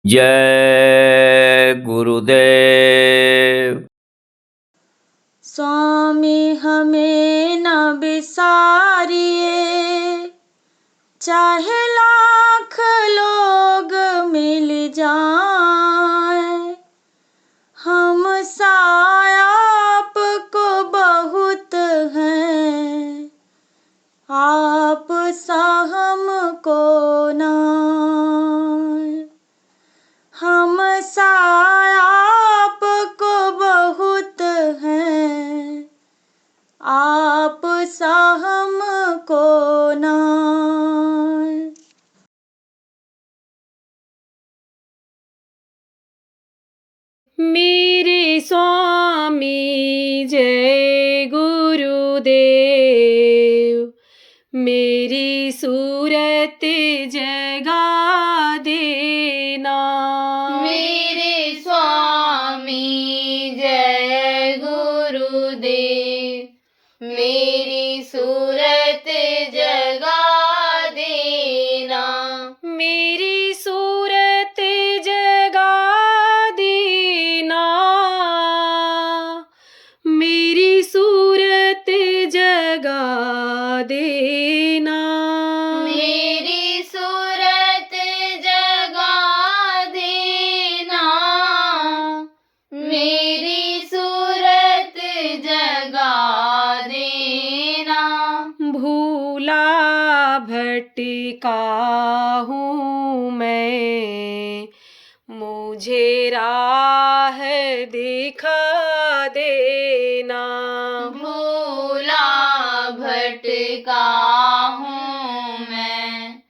जय गुरुदेव। स्वामी हमें न बिसारिए, चाहे लाख लोग मिल जाएं, हम साया आपको बहुत हैं, आप सा हमको नाय। हम साया आपको बहुत हैं, आप सा हमको नाय। मेरे स्वामी जय गुरुदेव, मेरी सूरत जगा देना। मेरे स्वामी जय गुरुदेव, मेरी सूरत जगा देना। मेरी सूरत जगा देना, मेरी सूरत जगा देना। मेरी सूरत जगा देना, मेरी सूरत जगा देना। भूला भटका हूँ मैं, मुझे राह दिखा देना। भूला भटका हूँ मैं,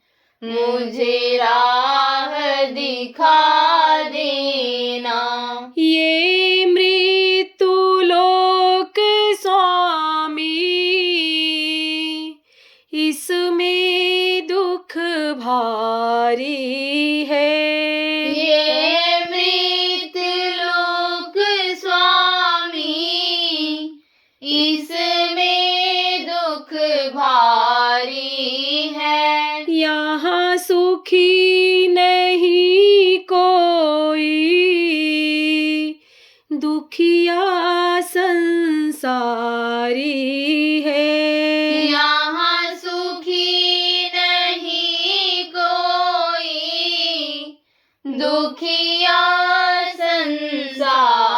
मुझे राह दिखा देना। ये मृत्यु लोक स्वामी, इसमें दुख भारी है। ये मृतलोक स्वामी, इसमें दुख भारी है। यहाँ सुखी नहीं कोई, दुखिया संसारी है। यहाँ सुखी नहीं कोई, दुखिया संसारी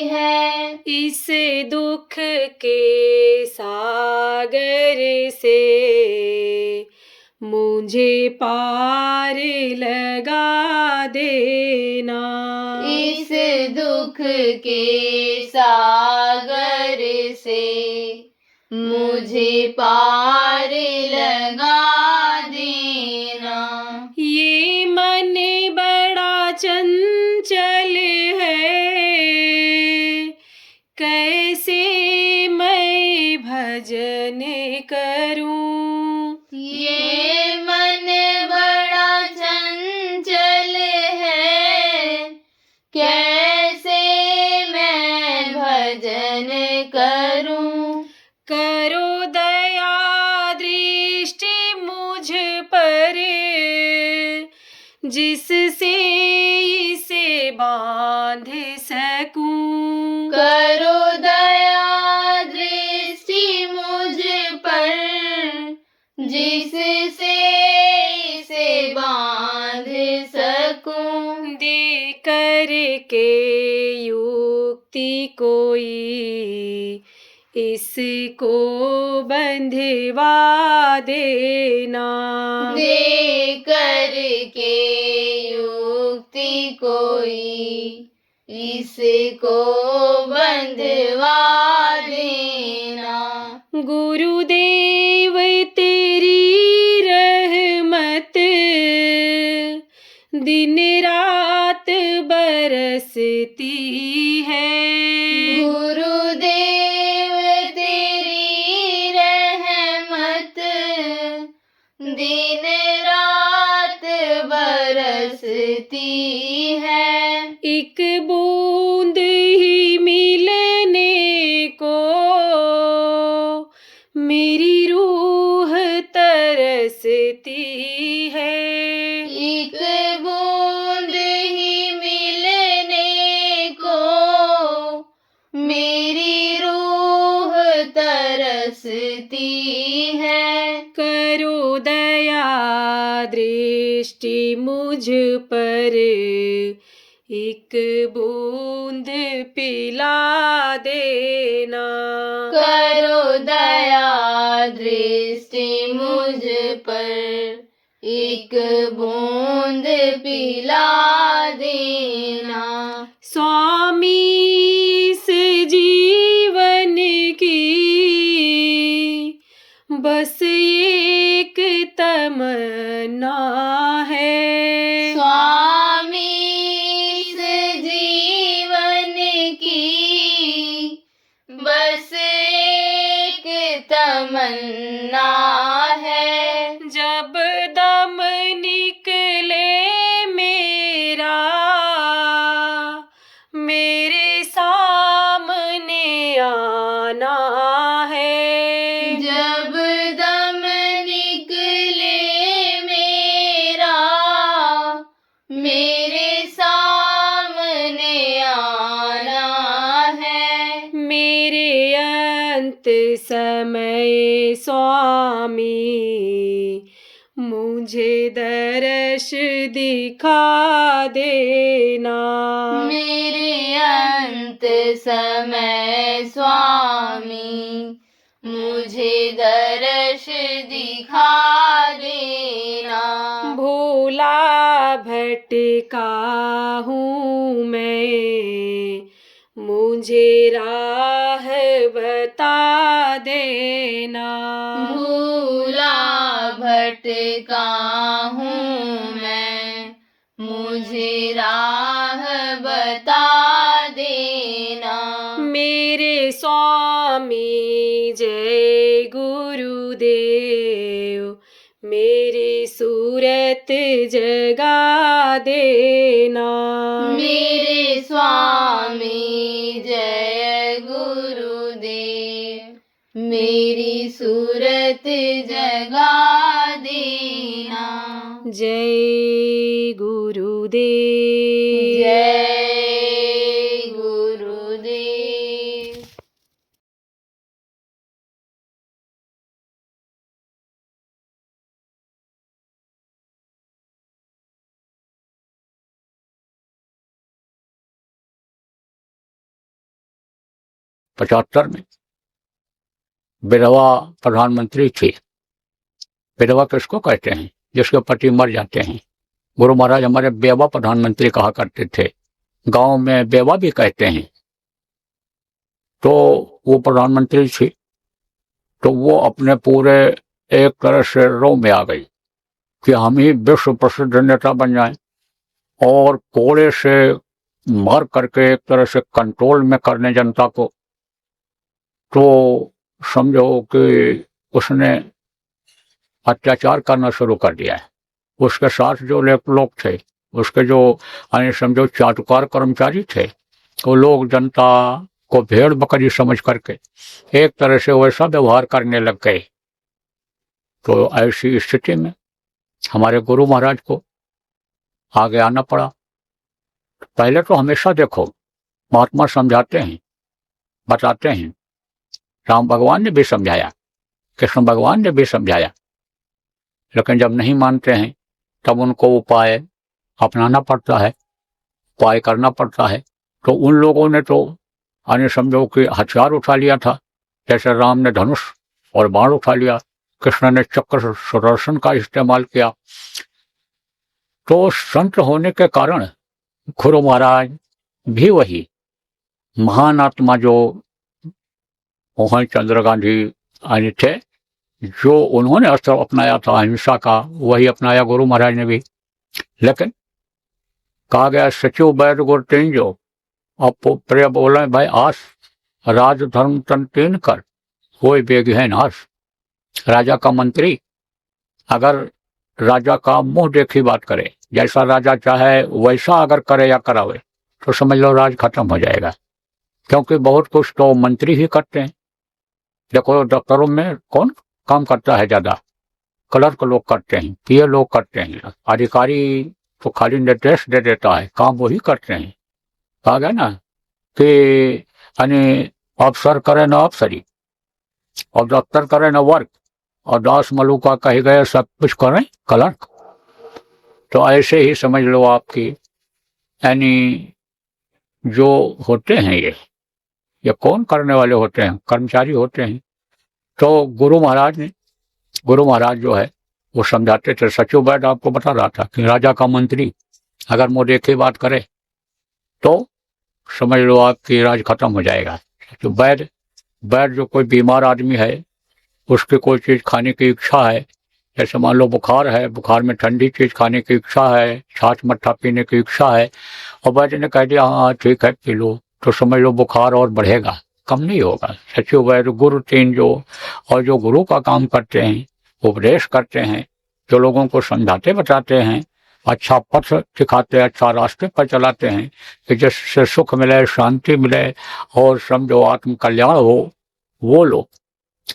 है। इस दुख के सागर से मुझे पार लगा देना। इस दुख के सागर से मुझे पार लगा देना। ये मन बड़ा चंचल है, कैसे मैं भजन करूं। ये मन बड़ा चंचल है, कैसे मैं भजन करूं। करो दया दृष्टि मुझ पर, जिससे इसे बांध सकूं। करो दया दृष्टि मुझ पर, जिससे इसे बांध सकूं। दे कर के युक्ति कोई, इसको बंधवा देना। दे कर के युक्ति कोई, इसको बंधवा देना। गुरुदेव तेरी रहमत दिन रात बरसती है। गुरुदेव तेरी रहमत दिन रात बरसती है। एक बूंद ही मिलने को मेरी रूह बरसती है। एक बूंद ही मिलने को मेरी रूह तरसती है। करो दया दृष्टि मुझ पर, एक बूंद पिला देना। करो दया दृष्टि मुझ पर, एक बूंद पिला देना। स्वामी इस जीवन की बस एक तमन्ना है। स्वामी इस जीवन की बस एक तमन्ना है। जब दम निकले मेरा, मेरे सामने आना है। जब दम निकले मेरा, मेरे सामने आना है। मेरे अंत समय स्वामी मुझे दर्श दिखा देना। मेरे अंत समय स्वामी मुझे दर्श दिखा देना। भोला भटका हूँ मैं, मुझे राह बता देना। भूला भटका हूँ मैं, मुझे राह बता देना। मेरे स्वामी जय गुरुदेव, मेरी सूरत जगा देना। मेरे स्वामी जय गुरुदेव, मेरी सूरत जगा देना। जय गुरुदेव। जय गुरुदेव। पचहत्तर में विधवा प्रधानमंत्री थी। विधवा किसको कहते हैं? जिसके पति मर जाते हैं। गुरु महाराज हमारे बेवा प्रधानमंत्री कहा करते थे, गांव में बेवा भी कहते हैं। तो वो प्रधानमंत्री थी, तो वो अपने पूरे एक तरह से रो में आ गई कि हम ही विश्व प्रसिद्ध नेता बन जाएं, और कोड़े से मार करके एक तरह से कंट्रोल में करने जनता को। तो समझो कि उसने अत्याचार करना शुरू कर दिया है। उसके साथ जो लोग थे, उसके जो समझो चाटुकार कर्मचारी थे, वो लोग जनता को भेड़ बकरी समझ करके एक तरह से वैसा व्यवहार करने लग गए। तो ऐसी स्थिति में हमारे गुरु महाराज को आगे आना पड़ा। पहले तो हमेशा देखो, महात्मा समझाते हैं, बताते हैं। राम भगवान ने भी समझाया, कृष्ण भगवान ने भी समझाया, लेकिन जब नहीं मानते हैं तब उनको उपाय अपनाना पड़ता है, उपाय करना पड़ता है। तो उन लोगों ने तो समझो कि हथियार उठा लिया था, जैसे राम ने धनुष और बाण उठा लिया, कृष्ण ने चक्र सुदर्शन का इस्तेमाल किया। तो संत होने के कारण गुरु महाराज भी वही महान आत्मा जो मोहन चंद्र गांधी थे, जो उन्होंने अस्त्र अपनाया था अहिंसा का, वही अपनाया गुरु महाराज ने भी। लेकिन कहा गया सचिव वैद गुर तीन जो, अब प्रिय बोले भाई आस, राज धर्म तन तीन कर, कोई बेग है नाश। राजा का मंत्री अगर राजा का मुंह देखी बात करे, जैसा राजा चाहे वैसा अगर करे या करावे, तो समझ लो राज खत्म हो जाएगा। क्योंकि बहुत कुछ तो मंत्री ही करते हैं। देखो दफ्तरों में कौन काम करता है ज्यादा? क्लर्क लोग करते हैं, पीए लोग करते हैं, अधिकारी तो खाली निर्देश दे देता है, काम वही करते हैं। कहा गया ना कि यानी अफसर करे ना अफसरी और दफ्तर करे ना वर्क और दास मलूका कहे गए सब कुछ करें क्लर्क। तो ऐसे ही समझ लो आपकी यानी जो होते हैं ये कौन करने वाले होते हैं? कर्मचारी होते हैं। तो गुरु महाराज जो है वो समझाते थे। सचिव वैद्य आपको बता रहा था कि राजा का मंत्री अगर मुंह देखे बात करे तो समझ लो आपकी राज खत्म हो जाएगा। तो वैद्य जो कोई बीमार आदमी है उसकी कोई चीज खाने की इच्छा है, जैसे मान लो बुखार है, बुखार में ठंडी चीज खाने की इच्छा है, छाछ मट्ठा पीने की इच्छा है, और वैद्य ने कह दिया हाँ ठीक है पी लो, तो समझ लो बुखार और बढ़ेगा, कम नहीं होगा। सचिव वैद्य गुरु तीन जो गुरु का काम करते हैं, उपदेश करते हैं, जो लोगों को समझाते बताते हैं, अच्छा पथ दिखाते, अच्छा रास्ते पर चलाते हैं कि जिससे सुख मिले, शांति मिले और समझो आत्म कल्याण हो, वो लोग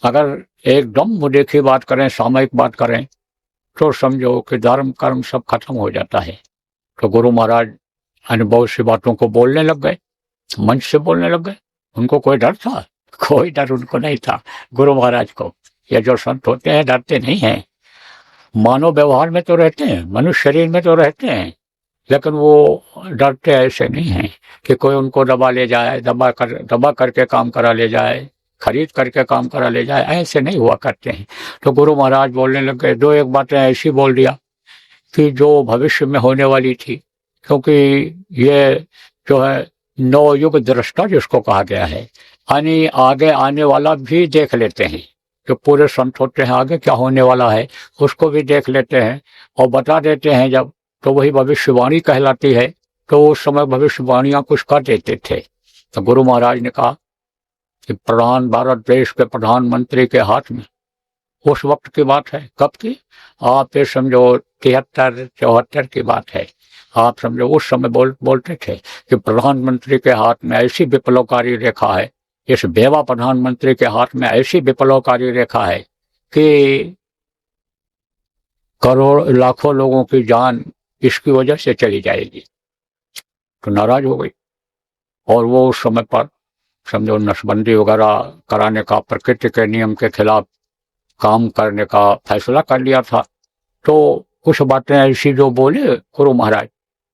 अगर एकदम मुदेखी बात करें, सामयिक बात करें, तो समझो कि धर्म कर्म सब खत्म हो जाता है। तो गुरु महाराज बहुत सी बातों को बोलने लग गए, मंच से बोलने लग गए। उनको कोई डर था? कोई डर उनको नहीं था गुरु महाराज को। ये जो संत होते हैं डरते नहीं हैं, मानव व्यवहार में तो रहते हैं, मनुष्य शरीर में तो रहते हैं, लेकिन वो डरते ऐसे नहीं हैं कि कोई उनको दबा ले जाए, दबा करके काम करा ले जाए, खरीद करके काम करा ले जाए, ऐसे नहीं हुआ करते हैं। तो गुरु महाराज बोलने लग गए, दो एक बातें ऐसी बोल दिया कि जो भविष्य में होने वाली थी, क्योंकि ये जो है नवयुग दृष्टा जिसको कहा गया है, यानी आगे आने वाला भी देख लेते हैं। जो पूरे संत होते हैं आगे क्या होने वाला है उसको भी देख लेते हैं और बता देते हैं जब, तो वही भविष्यवाणी कहलाती है। तो उस समय भविष्यवाणियां कुछ कर देते थे। तो गुरु महाराज ने कहा कि भारत देश के प्रधानमंत्री के हाथ में, उस वक्त की बात है, कब की? आप ये समझो 73-74 की बात है। आप समझो उस समय बोलते थे कि प्रधानमंत्री के हाथ में ऐसी विप्लवकारी रेखा है, इस बेवा प्रधानमंत्री के हाथ में ऐसी विप्लवकारी रेखा है कि करोड़ लाखों लोगों की जान इसकी वजह से चली जाएगी। तो नाराज हो गई और वो उस समय पर समझो नसबंदी वगैरह कराने का, प्रकृति के नियम के खिलाफ काम करने का फैसला कर लिया था। तो कुछ बातें ऐसी जो बोले गुरु महाराज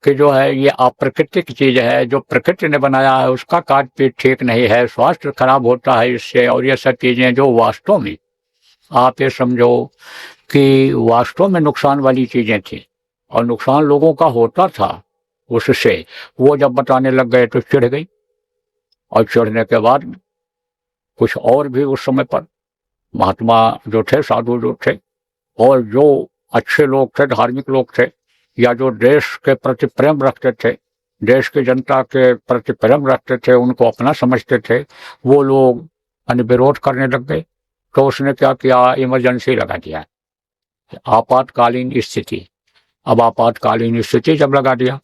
कि जो है ये अप्राकृतिक चीज है, जो प्रकृति ने बनाया है उसका काट पीट ठीक नहीं है, स्वास्थ्य खराब होता है इससे, और ये सब चीजें जो वास्तव में आप ये समझो कि वास्तव में नुकसान वाली चीजें थी और नुकसान लोगों का होता था उससे, वो जब बताने लग गए तो चिढ़ गई। और चिढ़ने के बाद कुछ और भी उस समय पर महात्मा जो थे, साधु जो थे और जो अच्छे लोग थे, धार्मिक लोग थे, या जो देश के प्रति प्रेम रखते थे, देश की जनता के प्रति प्रेम रखते थे, उनको अपना समझते थे, वो लोग विरोध करने लग गए। तो उसने क्या किया, इमरजेंसी लगा दिया, आपातकालीन स्थिति। अब आपातकालीन स्थिति जब लगा दिया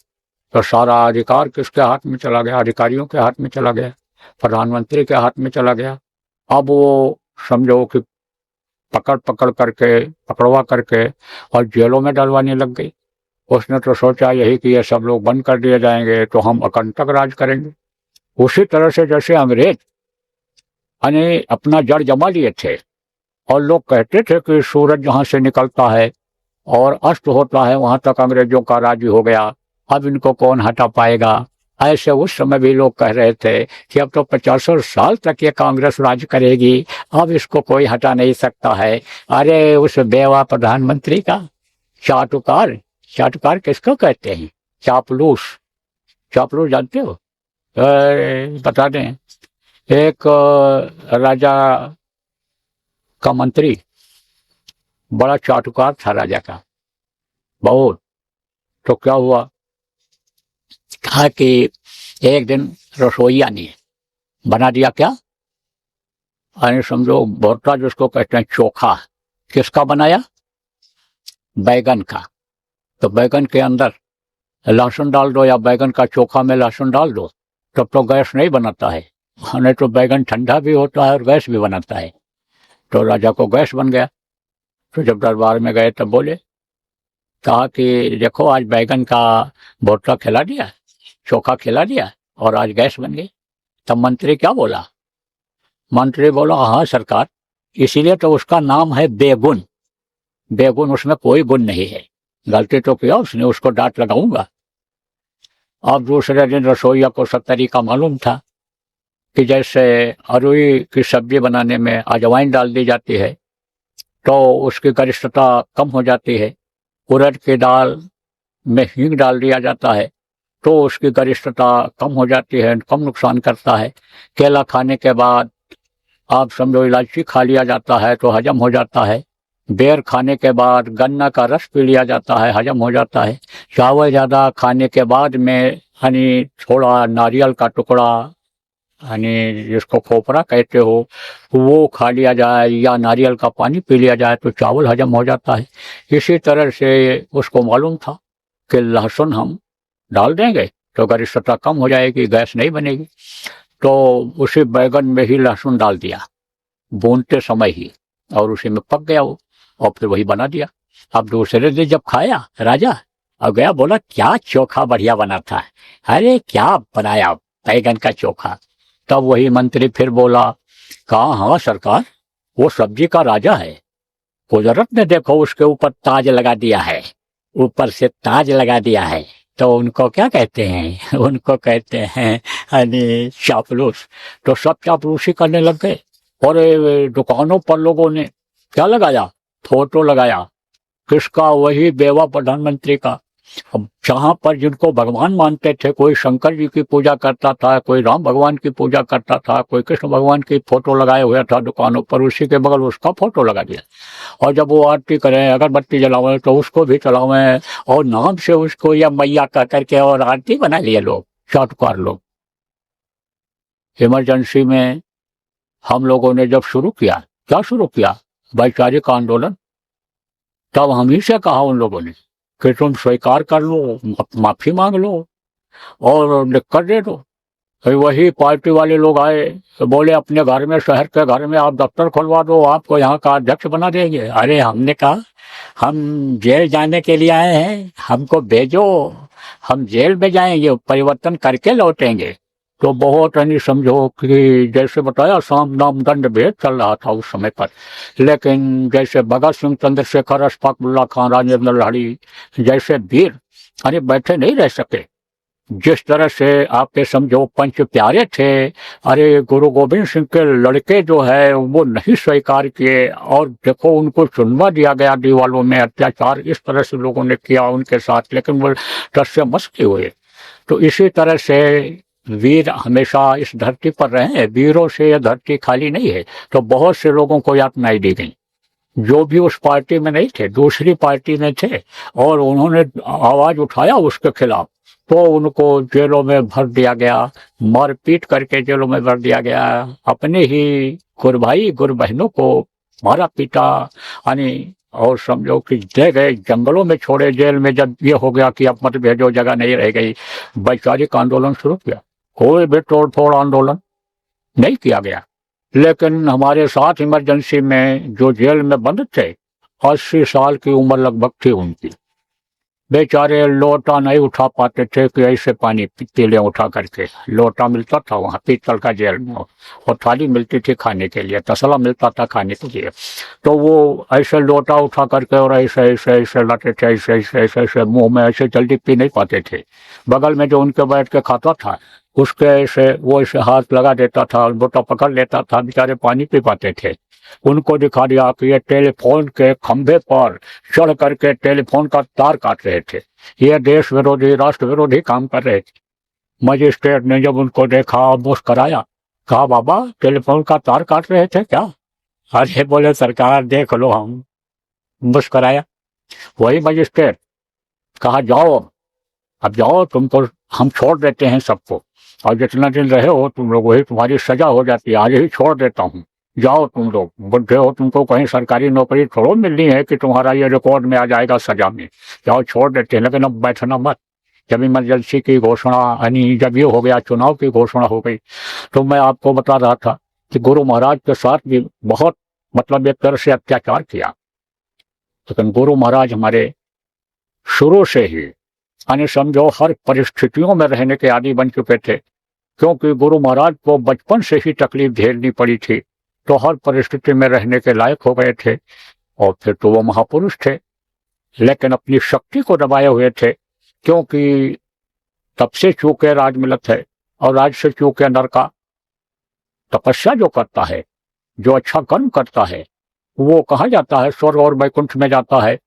तो सारा अधिकार किसके हाथ में चला गया? अधिकारियों के हाथ में चला गया, प्रधानमंत्री के हाथ में चला गया। अब वो समझो कि पकड़वा करके और जेलों में डलवाने लग गई। उसने तो सोचा यही कि ये सब लोग बंद कर दिए जाएंगे तो हम अकंटक राज करेंगे। उसी तरह से जैसे अंग्रेज अपना जड़ जमा लिए थे और लोग कहते थे कि सूरज जहां से निकलता है और अस्त होता है वहां तक अंग्रेजों का राज हो गया, अब इनको कौन हटा पाएगा। ऐसे उस समय भी लोग कह रहे थे कि अब तो 50 साल तक ये कांग्रेस राज करेगी, अब इसको कोई हटा नहीं सकता है। अरे उस बेवा प्रधानमंत्री का चाटुकार किसको कहते हैं? चापलूस जानते हो? बता दें, एक राजा का मंत्री बड़ा चाटुकार था, राजा का बहुत। तो क्या हुआ, कहा कि एक दिन रसोईया ने बना दिया क्या, अरे समझो भोरता जिसको कहते हैं चोखा। किसका बनाया? बैगन का। तो बैगन के अंदर लहसुन डाल दो या बैगन का चोखा में लहसुन डाल दो, तब तो गैस नहीं बनाता है, नहीं तो बैगन ठंडा भी होता है और गैस भी बनाता है। तो राजा को गैस बन गया। तो जब दरबार में गए तब बोले, कहा कि देखो आज बैगन का भुट्टा खिला दिया, चोखा खिला दिया और आज गैस बन गई। तब मंत्री क्या बोला? मंत्री बोला, हाँ सरकार, इसीलिए तो उसका नाम है बेगुन। बेगुन, उसमें कोई गुण नहीं है। गलती तो किया उसने, उसको डांट लगाऊंगा। अब दूसरे दिन रसोइया को सब तरीका मालूम था कि जैसे अरुई की सब्जी बनाने में अजवाइन डाल दी जाती है तो उसकी गरिष्ठता कम हो जाती है, उड़द की दाल में हींग डाल दिया जाता है तो उसकी गरिष्ठता कम हो जाती है, कम नुकसान करता है। केला खाने के बाद आप समझो इलायची खा लिया जाता है तो हजम हो जाता है। बेर खाने के बाद गन्ना का रस पी लिया जाता है, हजम हो जाता है। चावल ज़्यादा खाने के बाद में यानी थोड़ा नारियल का टुकड़ा, यानी जिसको खोपरा कहते हो, वो खा लिया जाए या नारियल का पानी पी लिया जाए तो चावल हजम हो जाता है। इसी तरह से उसको मालूम था कि लहसुन हम डाल देंगे तो गरिष्ठता कम हो जाएगी, गैस नहीं बनेगी। तो उसी बैगन में ही लहसुन डाल दिया भूनते समय ही, और उसी में पक गया वो, और फिर वही बना दिया। अब दूसरे दिन जब खाया राजा, अब गया बोला, क्या चोखा बढ़िया बना था, अरे क्या बनाया बैगन का चोखा। तब वही मंत्री फिर बोला, कहा हाँ सरकार, वो सब्जी का राजा है, कुदरत ने देखो उसके ऊपर ताज लगा दिया है, ऊपर से ताज लगा दिया है। तो उनको क्या कहते हैं? उनको कहते हैं यानी चापलूस। तो सब चापलूसी करने लग गए और दुकानों पर लोगों ने क्या लगाया? फोटो लगाया। किसका? वही बेवा प्रधानमंत्री का। अब जहां पर जिनको भगवान मानते थे, कोई शंकर जी की पूजा करता था, कोई राम भगवान की पूजा करता था, कोई कृष्ण भगवान की फोटो लगाए हुआ था दुकानों पर, उसी के बगल उसका फोटो लगा दिया। और जब वो आरती करें, अगरबत्ती जलावें तो उसको भी चलावें और नाम से उसको या मैया कह करके और आरती बना लिए लोग, चाटुकार लोग। इमरजेंसी में हम लोगों ने जब शुरू किया, क्या शुरू किया? वैचारिक आंदोलन। तब हम ही से कहा उन लोगों ने कि तुम स्वीकार कर लो, माफी मांग लो और लिख कर दे दो। फिर वही पार्टी वाले लोग आए, बोले अपने घर में, शहर के घर में आप दफ्तर खुलवा दो, आपको यहाँ का अध्यक्ष बना देंगे। अरे हमने कहा हम जेल जाने के लिए आए हैं, हमको भेजो, हम जेल में जाएंगे, परिवर्तन करके लौटेंगे। तो बहुत नहीं समझो कि जैसे बताया साम दाम दंड भेद चल रहा था उस समय पर। लेकिन जैसे भगत सिंह, चंद्रशेखर, अशफाकुल्लाह खान, राजेंद्र लाड़ी जैसे वीर अरे बैठे नहीं रह सके। जिस तरह से आपके समझो पंच प्यारे थे, अरे गुरु गोविंद सिंह के लड़के जो है वो नहीं स्वीकार किए, और देखो उनको चुनवा दिया गया, दीवालों में अत्याचार इस तरह से लोगों ने किया उनके साथ, लेकिन वो टस्से मस्के हुए। तो इसी तरह से वीर हमेशा इस धरती पर रहे, वीरों से यह धरती खाली नहीं है। तो बहुत से लोगों को यातनाएं दी गई जो भी उस पार्टी में नहीं थे, दूसरी पार्टी में थे, और उन्होंने आवाज उठाया उसके खिलाफ, तो उनको जेलों में भर दिया गया, मारपीट करके जेलों में भर दिया गया। अपने ही गुरु भाई गुरु बहनों को मारा पीटा, यानी और समझो कि ले गए जंगलों में, छोड़े जेल में। जब ये हो गया कि अब मत भेजो, जगह नहीं रह गई, वैचारिक आंदोलन शुरू किया। कोई भी तोड़ फोड़ आंदोलन नहीं किया गया। लेकिन हमारे साथ इमरजेंसी में जो जेल में बंद थे, 80 साल की उम्र लगभग थी उनकी, बेचारे लोटा नहीं उठा पाते थे कि ऐसे पानी पी लें उठा करके। लोटा मिलता था वहाँ पीतल का जेल में, और थाली मिलती थी खाने के लिए, तसला मिलता था खाने के लिए। तो वो ऐसे लोटा उठा करके और ऐसे ऐसे ऐसे लाते थे, ऐसे ऐसे ऐसे ऐसे मुंह में, ऐसे जल्दी पी नहीं पाते थे। बगल में जो उनके बैठ के खाता था उसके ऐसे वो ऐसे हाथ लगा देता था, लोटा पकड़ लेता था, बेचारे पानी पी पाते थे। उनको दिखा दिया कि ये टेलीफोन के खंभे पर चढ़ करके टेलीफोन का तार काट रहे थे, ये देश विरोधी, राष्ट्र विरोधी काम कर रहे थे। मजिस्ट्रेट ने जब उनको देखा मुस्कराया, कहा बाबा टेलीफोन का तार काट रहे थे क्या? अरे बोले सरकार देख लो हम। मुस्कराया वही मजिस्ट्रेट, कहा जाओ अब जाओ, तुमको हम छोड़ देते हैं सबको, और जितना दिन रहे हो तुम लोग वही तुम्हारी सजा हो जाती है, आज ही छोड़ देता हूँ, जाओ तुम लोग बुढ़े हो, तुमको कहीं सरकारी नौकरी थोड़ो मिलनी है कि तुम्हारा ये रिकॉर्ड में आ जाएगा सजा में, जाओ छोड़ देते हैं। लेकिन अब बैठना मत। जब इमरजेंसी की घोषणा, यानी जब ये हो गया, चुनाव की घोषणा हो गई, तो मैं आपको बता रहा था कि गुरु महाराज के साथ भी बहुत मतलब एक तरह से अत्याचार किया। लेकिन गुरु महाराज हमारे शुरू से ही यानी समझो हर परिस्थितियों में रहने के आदी बन चुके थे, क्योंकि गुरु महाराज को बचपन से ही तकलीफ झेलनी पड़ी थी, तो हर परिस्थिति में रहने के लायक हो गए थे। और फिर तो वो महापुरुष थे, लेकिन अपनी शक्ति को दबाए हुए थे, क्योंकि तब से चूके राज मिलत है और राज से चूके नर का। तपस्या जो करता है, जो अच्छा कर्म करता है, वो कहा जाता है स्वर्ग और वैकुंठ में जाता है।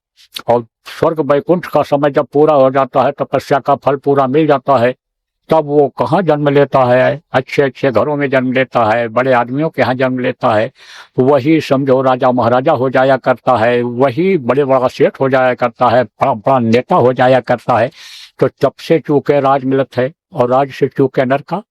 और स्वर्ग वैकुंठ का समय जब पूरा हो जाता है, तपस्या का फल पूरा मिल जाता है, तब वो कहाँ जन्म लेता है? अच्छे अच्छे घरों में जन्म लेता है, बड़े आदमियों के यहाँ जन्म लेता है। वही समझो राजा महाराजा हो जाया करता है, वही बड़े बड़ा सेठ हो जाया करता है, बड़ा बड़ा नेता हो जाया करता है। तो तब से चूके राज मिलत है और राज से चूके नर का।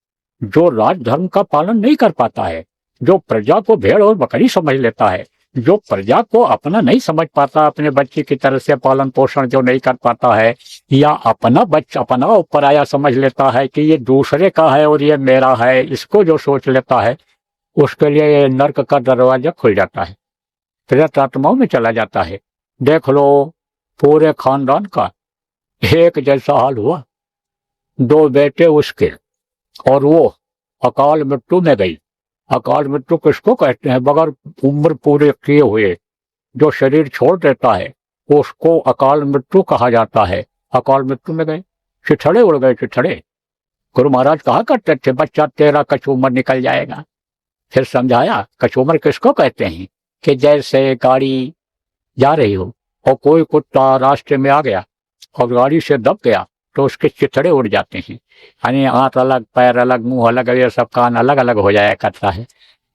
जो राज धर्म का पालन नहीं कर पाता है, जो प्रजा को भेड़ और बकरी समझ लेता है, जो प्रजा को अपना नहीं समझ पाता, अपने बच्चे की तरह से पालन पोषण जो नहीं कर पाता है, या अपना बच्चा अपना पराया समझ लेता है कि ये दूसरे का है और ये मेरा है, इसको जो सोच लेता है, उसके लिए नर्क का दरवाजा खुल जाता है, प्रेत आत्माओं में चला जाता है। देख लो पूरे खानदान का एक जैसा हाल हुआ, 2 बेटे उसके, और वो अकाल मृत्यु में गई। अकाल मृत्यु किसको कहते हैं? बगैर उम्र पूरे किए हुए जो शरीर छोड़ देता है, उसको अकाल मृत्यु कहा जाता है। अकाल मृत्यु में गए, चिथड़े उड़ गए चिथड़े। गुरु महाराज कहा करते थे, बच्चा तेरा कचूमर निकल जाएगा। फिर समझाया कचूमर किसको कहते हैं, कि जैसे गाड़ी जा रही हो और कोई कुत्ता रास्ते में आ गया और गाड़ी से दब गया, तो उसके चिथड़े उड़ जाते हैं, यानी हाथ अलग, पैर अलग, मुंह अलग, ये सब कान अलग अलग हो जाया करता है।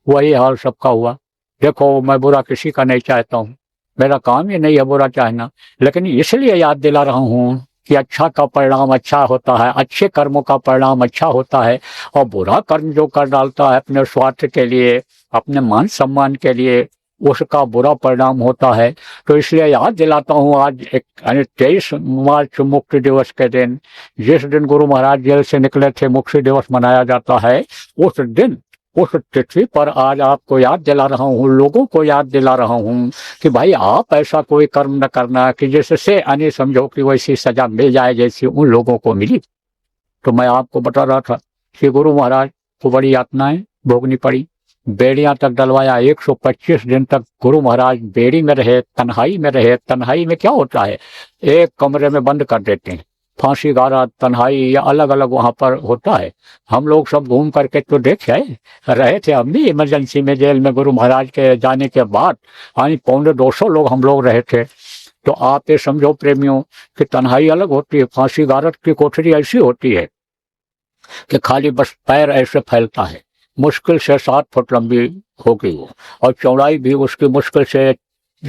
वही हाल सबका हुआ। देखो मैं बुरा किसी का नहीं चाहता हूँ, मेरा काम ही नहीं है बुरा चाहना, लेकिन इसलिए याद दिला रहा हूँ कि अच्छा का परिणाम अच्छा होता है, अच्छे कर्मों का परिणाम अच्छा होता है, और बुरा कर्म जो कर डालता है अपने स्वार्थ के लिए, अपने मान सम्मान के लिए, उसका बुरा परिणाम होता है। तो इसलिए याद दिलाता हूँ आज एक 23 मार्च मुक्ति दिवस के दिन, जिस दिन गुरु महाराज जेल से निकले थे, मुक्ति दिवस मनाया जाता है। उस दिन उस तिथि पर आज आपको याद दिला रहा हूँ, लोगों को याद दिला रहा हूँ कि भाई आप ऐसा कोई कर्म न करना कि जिससे अन्य समझो कि वैसी सजा मिल जाए जैसी उन लोगों को मिली। तो मैं आपको बता रहा था कि गुरु महाराज को बड़ी यातनाएं भोगनी पड़ी, बेड़ियां तक डलवाया। 125 दिन तक गुरु महाराज बेड़ी में रहे, तन्हाई में रहे। तन्हाई में क्या होता है, एक कमरे में बंद कर देते हैं, फांसी गारा, तन्हाई या अलग अलग वहां पर होता है। हम लोग सब घूम करके तो देखे रहे थे, हम भी इमरजेंसी में जेल में गुरु महाराज के जाने के बाद, यानी 250 लोग हम लोग रहे थे। तो आप ये समझो प्रेमियों कि तन्हाई अलग होती है, फांसी गारत की कोठरी ऐसी होती है कि खाली बस पैर ऐसे फैलता है, मुश्किल से 7 फुट लंबी होगी वो, और चौड़ाई भी उसकी मुश्किल से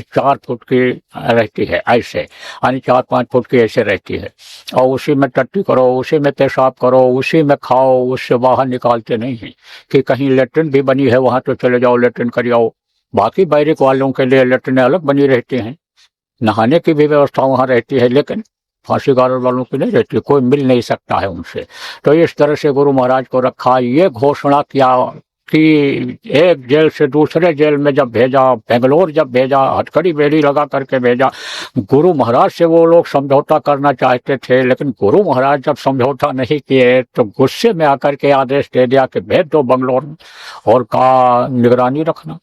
4 फुट की रहती है, ऐसे यानी 4-5 फुट की ऐसे रहती है। और उसी में टट्टी करो, उसी में पेशाब करो, उसी में खाओ, उससे बाहर निकालते नहीं हैं कि कहीं लेटरिन भी बनी है वहां तो चले जाओ लेटरिन कर आओ। बाकी बैरिक वालों के लिए लेटरिन अलग बनी रहती हैं, नहाने की भी व्यवस्था वहां रहती है, लेकिन फांसी गारर वालों की नहीं रहती, कोई मिल नहीं सकता है उनसे। तो इस तरह से गुरु महाराज को रखा, ये घोषणा किया कि एक जेल से दूसरे जेल में जब भेजा, बेंगलोर जब भेजा, हथकड़ी बेड़ी लगा करके भेजा। गुरु महाराज से वो लोग समझौता करना चाहते थे, लेकिन गुरु महाराज जब समझौता नहीं किए तो गुस्से में आकर के आदेश दे दिया कि भेज दो बंगलोर में, और का निगरानी रखना।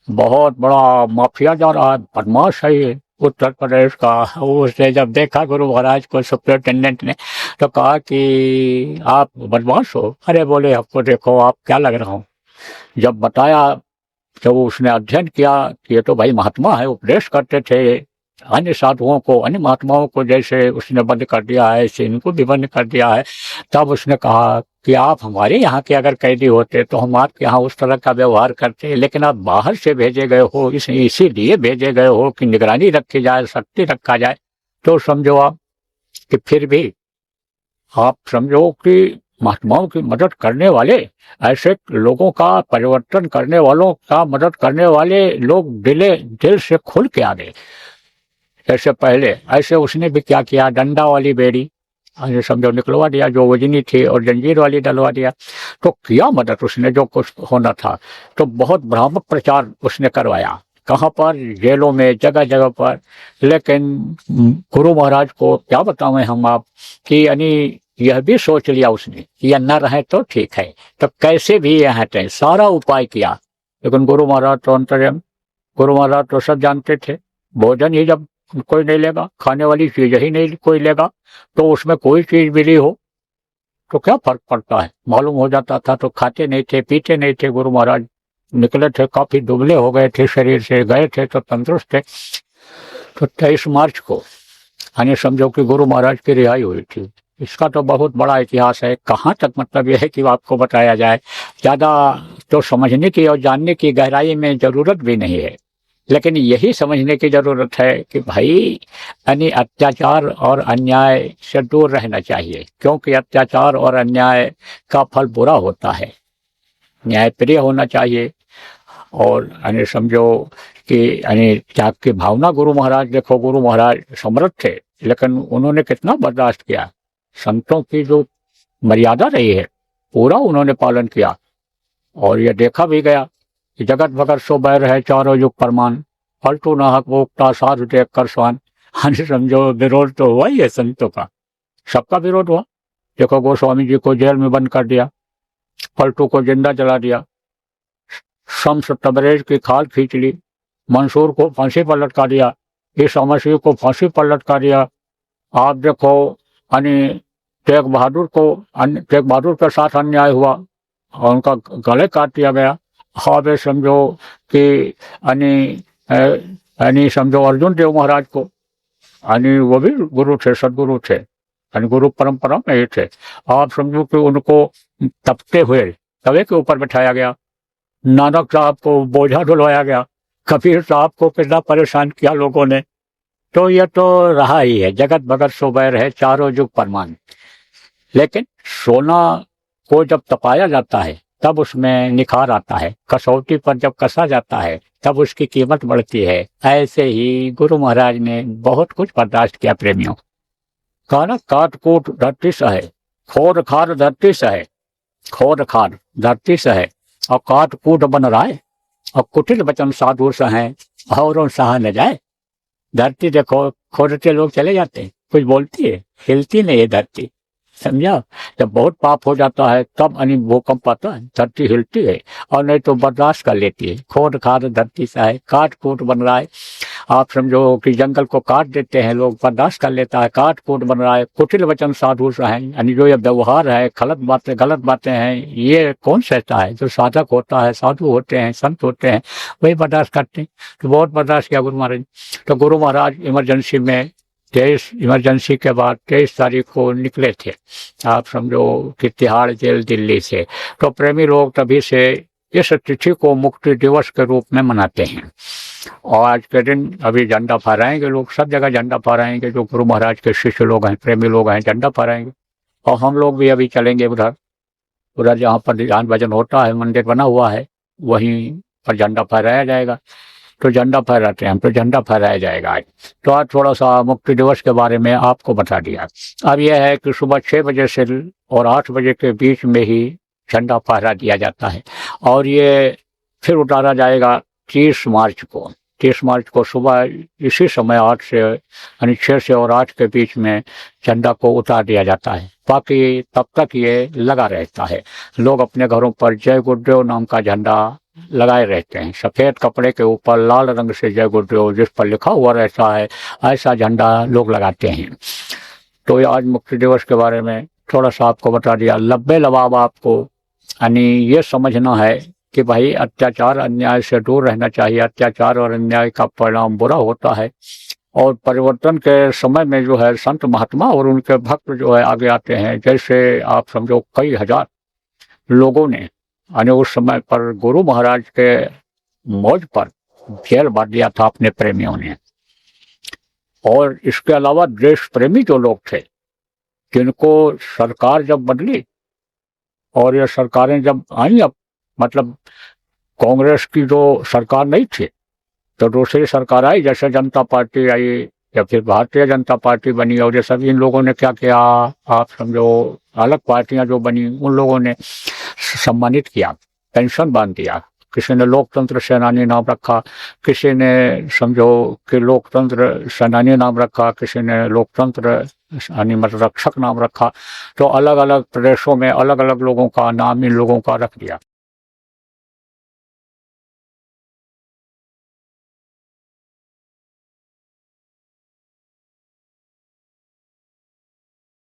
बहुत बड़ा माफिया जा रहा है, बदमाश है ये उत्तर प्रदेश का। उसने जब देखा गुरु महाराज को सुपरिटेंडेंट ने, तो कहा कि आप बदमाश हो। अरे बोले आपको देखो आप क्या लग रहा हूँ। जब बताया, जब उसने अध्ययन किया कि ये तो भाई महात्मा है, उपदेश करते थे अन्य साधुओं को, अन्य महात्माओं को, जैसे उसने बंद कर दिया है ऐसे इनको भी बंद कर दिया है। तब उसने कहा कि आप हमारे यहाँ के अगर कैदी होते तो हम आपके यहाँ उस तरह का व्यवहार करते, लेकिन आप बाहर से भेजे गए हो, इसीलिए भेजे गए हो कि निगरानी रखी जाए, शक्ति रखा जाए। तो समझो आप कि फिर भी आप समझो कि महात्माओं की मदद करने वाले, ऐसे लोगों का परिवर्तन करने वालों का मदद करने वाले लोग दिल से खुल के आ गए। ऐसे पहले ऐसे उसने भी क्या किया, डंडा वाली बेड़ी समझो निकलवा दिया जो वजनी थी, और जंजीर वाली डलवा दिया। तो किया मदद उसने जो कुछ होना था। तो बहुत भ्रामक प्रचार उसने करवाया, कहाँ पर, जेलों में, जगह जगह पर। लेकिन गुरु महाराज को क्या बतावें हम आप कि यानी यह भी सोच लिया उसने कि यह न रहे तो ठीक है, तो कैसे भी यह हटे, सारा उपाय किया। लेकिन गुरु महाराज तो अंतर्यामी, गुरु महाराज तो सब जानते थे। भोजन ही जब कोई नहीं लेगा, खाने वाली चीज ही नहीं कोई लेगा, तो उसमें कोई चीज मिली हो तो क्या फर्क पड़ता है, मालूम हो जाता था। तो खाते नहीं थे, पीते नहीं थे। गुरु महाराज निकले थे, काफी दुबले हो गए थे शरीर से, गए थे तो तंदुरुस्त थे। तो 23 मार्च को यानी समझो कि गुरु महाराज की रिहाई हुई थी। इसका तो बहुत बड़ा इतिहास है, कहाँ तक मतलब यह है कि आपको बताया जाए, ज्यादा तो समझने की और जानने की गहराई में जरूरत भी नहीं है। लेकिन यही समझने की जरूरत है कि भाई यानी अत्याचार और अन्याय से दूर रहना चाहिए, क्योंकि अत्याचार और अन्याय का फल बुरा होता है। न्यायप्रिय होना चाहिए। और यानी समझो कि यानी त्याग की भावना, गुरु महाराज देखो, गुरु महाराज समर्थ थे, लेकिन उन्होंने कितना बर्दाश्त किया। संतों की जो मर्यादा रही है पूरा उन्होंने पालन किया। और यह देखा भी गया कि जगत भगत सो बैर है चारों युग परमान, पलटू नाहक वोक्ता साधु देख कर स्वान। यानी समझो विरोध तो हुआ ही है संतों का, सबका विरोध हुआ। देखो गोस्वामी जी को जेल में बंद कर दिया, पलटू को जिंदा जला दिया, शम्स तबरेज की खाल खींच ली, मंसूर को फांसी पर लटका दिया, ईसा मसीह को फांसी पर लटका दिया। आप देखो यानी तेग बहादुर के साथ अन्याय हुआ और उनका गले काट दिया गया। हाँ वे समझो कि यानी समझो अर्जुन देव महाराज को, यानी वो भी गुरु थे, सदगुरु थे, यानी गुरु परंपरा में ही थे। आप समझो कि उनको तपते हुए तवे के ऊपर बैठाया गया, नानक साहब को बोझा ढुलवाया गया, कबीर साहब को कितना परेशान किया लोगों ने। तो यह तो रहा ही है, जगत भगत सो बैर है चारों युग परमान। लेकिन सोना को जब तपाया जाता है तब उसमें निखार आता है, कसौटी पर जब कसा जाता है तब उसकी कीमत बढ़ती है। ऐसे ही गुरु महाराज ने बहुत कुछ बर्दाश्त किया प्रेमियों। कहा ना, काट कूट धरती सहे, खोद खाद धरती सहे, खोद खाद धरती सहे, और काट कूट बन रहा है, और कुटिल वचन साधु सहे, और सहा न जाए। धरती देखो, खोदते लोग चले जाते हैं, कुछ बोलती है, हिलती नहीं है धरती, समझा। जब बहुत पाप हो जाता है तब भूकंप आता है, धरती हिलती है, और नहीं तो बर्दाश्त कर लेती है। खोद खाद धरती सा है, काट कूट बन रहा है। आप समझो कि जंगल को काट देते हैं लोग, बर्दाश्त कर लेता है, काट कूट बन रहा है। कुटिल वचन साधु सा है, यानी जो ये व्यवहार है, गलत बातें हैं, ये कौन सहता है? जो साधक होता है, साधु होते हैं, संत होते हैं, वही बर्दाश्त करते हैं। तो बहुत बर्दाश्त किया गुरु महाराज। तो गुरु महाराज इमरजेंसी में 23 तारीख को निकले थे। आप समझो कि तिहाड़ जेल दिल्ली से। तो प्रेमी लोग तभी से इस तिथि को मुक्ति दिवस के रूप में मनाते हैं। और आज के दिन अभी झंडा फहराएंगे लोग, सब जगह झंडा फहराएंगे। जो गुरु महाराज के शिष्य लोग हैं, प्रेमी लोग हैं, झंडा फहराएंगे। और हम लोग भी अभी चलेंगे उधर जहाँ पर ध्यान भजन होता है, मंदिर बना हुआ है, वहीं पर झंडा फहराया जाएगा। तो झंडा फहराते हैं हम, तो झंडा फहराया जाएगा आज। तो आज थोड़ा सा मुक्ति दिवस के बारे में आपको बता दिया। अब यह है कि सुबह 6 बजे से और 8 बजे के बीच में ही झंडा फहरा दिया जाता है, और ये फिर उतारा जाएगा 30 मार्च को। 30 मार्च को सुबह इसी समय 8 से यानी 6 से और 8 के बीच में झंडा को उतार दिया जाता है। बाकी तब तक ये लगा रहता है। लोग अपने घरों पर जय गुरुदेव नाम का झंडा लगाए रहते हैं। सफेद कपड़े के ऊपर लाल रंग से जय गुरुदेव जिस पर लिखा हुआ रहता है, ऐसा झंडा लोग लगाते हैं। तो आज मुक्ति दिवस के बारे में थोड़ा सा आपको बता दिया। लब्बे लबाब आपको यानी ये समझना है कि भाई अत्याचार अन्याय से दूर रहना चाहिए। अत्याचार और अन्याय का परिणाम बुरा होता है, और परिवर्तन के समय में जो है संत महात्मा और उनके भक्त जो है आगे आते हैं। जैसे आप समझो कई हजार लोगों ने यानी उस समय पर गुरु महाराज के मौज पर जेल बांध दिया था अपने प्रेमियों ने। और इसके अलावा देश प्रेमी जो लोग थे, जिनको सरकार जब बदली और ये सरकारें जब आई, अब मतलब कांग्रेस की जो सरकार नहीं थी तो दूसरी सरकार आई, जैसे जनता पार्टी आई या फिर भारतीय जनता पार्टी बनी, और ये सभी इन लोगों ने क्या किया, आप समझो अलग पार्टियां जो बनी उन लोगों ने सम्मानित किया, पेंशन बांध दिया, किसी ने लोकतंत्र सेनानी नाम रखा, किसी ने समझो कि लोकतंत्र सेनानी नाम रखा, किसी ने लोकतंत्र यानी मतलब रक्षक नाम रखा। तो अलग अलग प्रदेशों में अलग अलग लोगों का नाम इन लोगों का रख दिया।